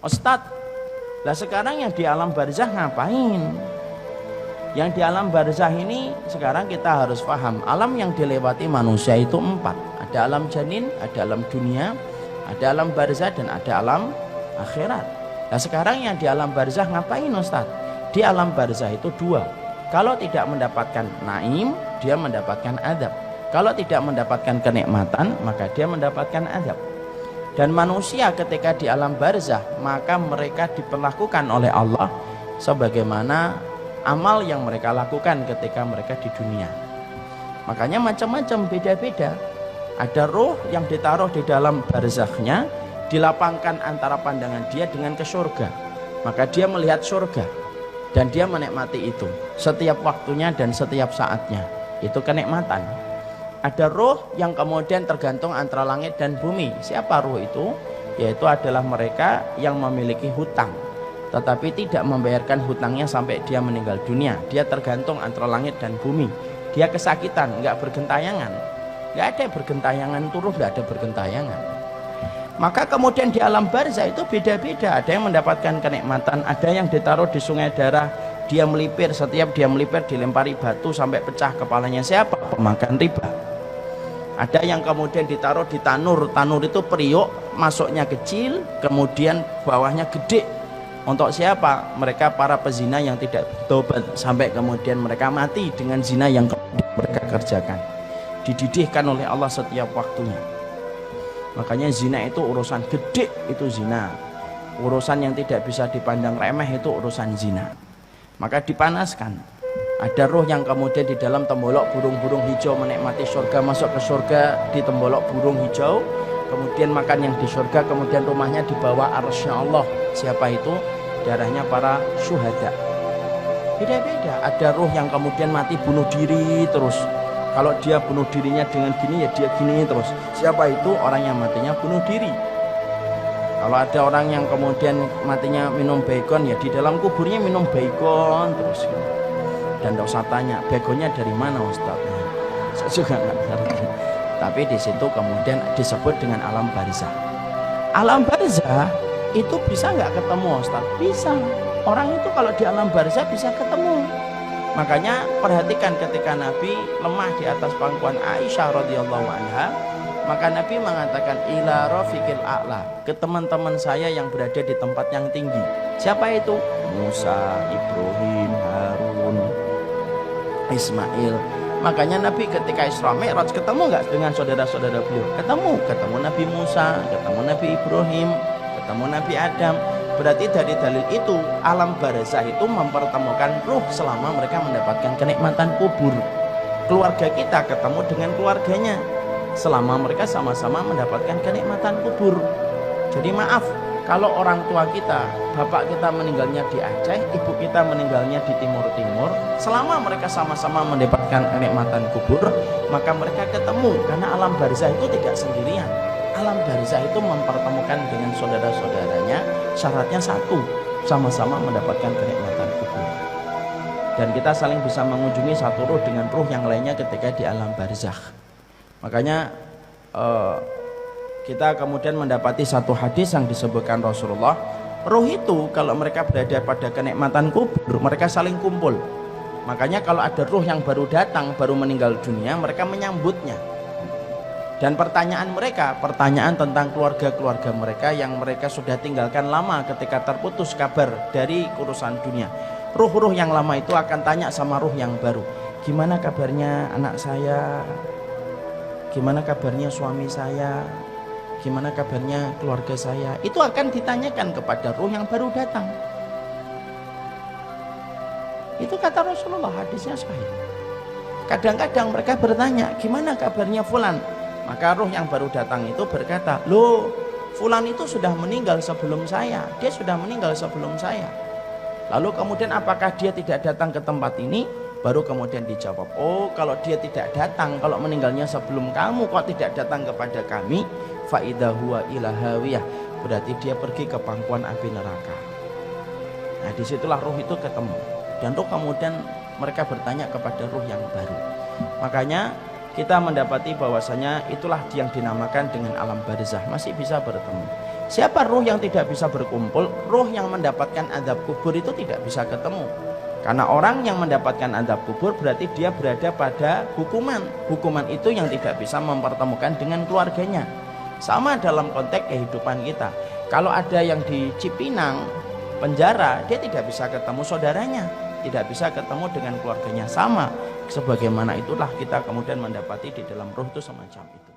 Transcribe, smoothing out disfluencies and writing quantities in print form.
Ustadz, lah sekarang yang di alam barzah ngapain? Yang di alam barzah ini sekarang kita harus paham, alam yang dilewati manusia itu 4. Ada alam janin, ada alam dunia, ada alam barzah, dan ada alam akhirat. Nah sekarang yang di alam barzah ngapain Ustadz? Di alam barzah itu 2. Kalau tidak mendapatkan naim, dia mendapatkan adab. Kalau tidak mendapatkan kenikmatan, maka dia mendapatkan adab. Dan manusia ketika di alam barzah, maka mereka diperlakukan oleh Allah sebagaimana amal yang mereka lakukan ketika mereka di dunia. Makanya macam-macam, beda-beda. Ada roh yang ditaruh di dalam barzakhnya, dilapangkan antara pandangan dia dengan ke surga. Maka dia melihat surga dan dia menikmati itu setiap waktunya dan setiap saatnya. Itu kenikmatan. Ada roh yang kemudian tergantung antara langit dan bumi. Siapa roh itu? Yaitu adalah mereka yang memiliki hutang, tetapi tidak membayarkan hutangnya sampai dia meninggal dunia. Dia tergantung antara langit dan bumi. Dia kesakitan, nggak bergentayangan. Nggak ada bergentayangan, turun nggak ada bergentayangan. Maka kemudian di alam barzah itu beda-beda. Ada yang mendapatkan kenikmatan, ada yang ditaruh di sungai darah, dia melipir, setiap dia melipir dilempari batu sampai pecah kepalanya. Siapa? Pemakan riba. Ada yang kemudian ditaruh di tanur. Tanur itu periuk, masuknya kecil, kemudian bawahnya gede. Untuk siapa? Mereka para pezina yang tidak bertobat sampai kemudian mereka mati dengan zina yang mereka kerjakan. Dididihkan oleh Allah setiap waktunya. Makanya zina itu urusan gede, itu zina. Urusan yang tidak bisa dipandang remeh itu urusan zina. Maka dipanaskan. Ada roh yang kemudian di dalam tembolok burung-burung hijau menikmati surga, masuk ke surga di tembolok burung hijau, kemudian makan yang di surga, kemudian rumahnya di bawah arsy Allah. Siapa itu? Darahnya para syuhada. Beda-beda. Ada roh yang kemudian mati bunuh diri terus. Kalau dia bunuh dirinya dengan gini, ya dia gini terus. Siapa itu? Orang yang matinya bunuh diri. Kalau ada orang yang kemudian matinya minum baygon, ya di dalam kuburnya minum baygon terus. Dan tidak usah tanya, begonya dari mana Ustaz? Saya juga nggak ngerti. Tapi di situ kemudian disebut dengan alam barzah. Alam barzah itu bisa nggak ketemu Ustaz? Bisa. Orang itu kalau di alam barzah bisa ketemu. Makanya perhatikan ketika Nabi lemah di atas pangkuan Aisyah radhiyallahu anha, maka Nabi mengatakan ila rafiqil a'la, ke teman-teman saya yang berada di tempat yang tinggi. Siapa itu? Musa, Ibrahim, Harun, Ismail. Makanya Nabi ketika Isra Mi'raj ketemu nggak dengan saudara-saudara beliau? Ketemu Nabi Musa, ketemu Nabi Ibrahim, ketemu Nabi Adam. Berarti dari dalil itu alam barzah itu mempertemukan ruh selama mereka mendapatkan kenikmatan kubur. Keluarga kita ketemu dengan keluarganya selama mereka sama-sama mendapatkan kenikmatan kubur. Jadi maaf, kalau orang tua kita, bapak kita meninggalnya di Aceh, ibu kita meninggalnya di Timur-Timur, selama mereka sama-sama mendapatkan kenikmatan kubur, maka mereka ketemu. Karena alam barzah itu tidak sendirian. Alam barzah itu mempertemukan dengan saudara-saudaranya, syaratnya satu, sama-sama mendapatkan kenikmatan kubur. Dan kita saling bisa mengunjungi satu ruh dengan ruh yang lainnya ketika di alam barzakh. Makanya kita kemudian mendapati satu hadis yang disebutkan Rasulullah, ruh itu kalau mereka berada pada kenikmatan kubur, mereka saling kumpul. Makanya kalau ada ruh yang baru datang, baru meninggal dunia, mereka menyambutnya. Dan pertanyaan mereka, pertanyaan tentang keluarga-keluarga mereka yang mereka sudah tinggalkan lama ketika terputus kabar dari urusan dunia. Ruh-ruh yang lama itu akan tanya sama ruh yang baru, gimana kabarnya anak saya, gimana kabarnya suami saya, gimana kabarnya keluarga saya. Itu akan ditanyakan kepada ruh yang baru datang. Itu kata Rasulullah, hadisnya sahih. Kadang-kadang mereka bertanya, gimana kabarnya fulan? Maka ruh yang baru datang itu berkata, loh, fulan itu sudah meninggal sebelum saya, dia sudah meninggal sebelum saya. Lalu kemudian apakah dia tidak datang ke tempat ini? Baru kemudian dijawab, oh kalau dia tidak datang, kalau meninggalnya sebelum kamu kok tidak datang kepada kami, faidah huwa ilahawiyah, berarti dia pergi ke pangkuan api neraka. Nah disitulah ruh itu ketemu. Dan ruh kemudian mereka bertanya kepada ruh yang baru. Makanya kita mendapati bahwasanya itulah yang dinamakan dengan alam barzah, masih bisa bertemu. Siapa ruh yang tidak bisa berkumpul? Ruh yang mendapatkan azab kubur itu tidak bisa ketemu. Karena orang yang mendapatkan azab kubur berarti dia berada pada hukuman. Hukuman itu yang tidak bisa mempertemukan dengan keluarganya. Sama dalam konteks kehidupan kita. Kalau ada yang di Cipinang penjara, dia tidak bisa ketemu saudaranya, tidak bisa ketemu dengan keluarganya. Sama sebagaimana itulah kita kemudian mendapati di dalam ruh itu semacam itu.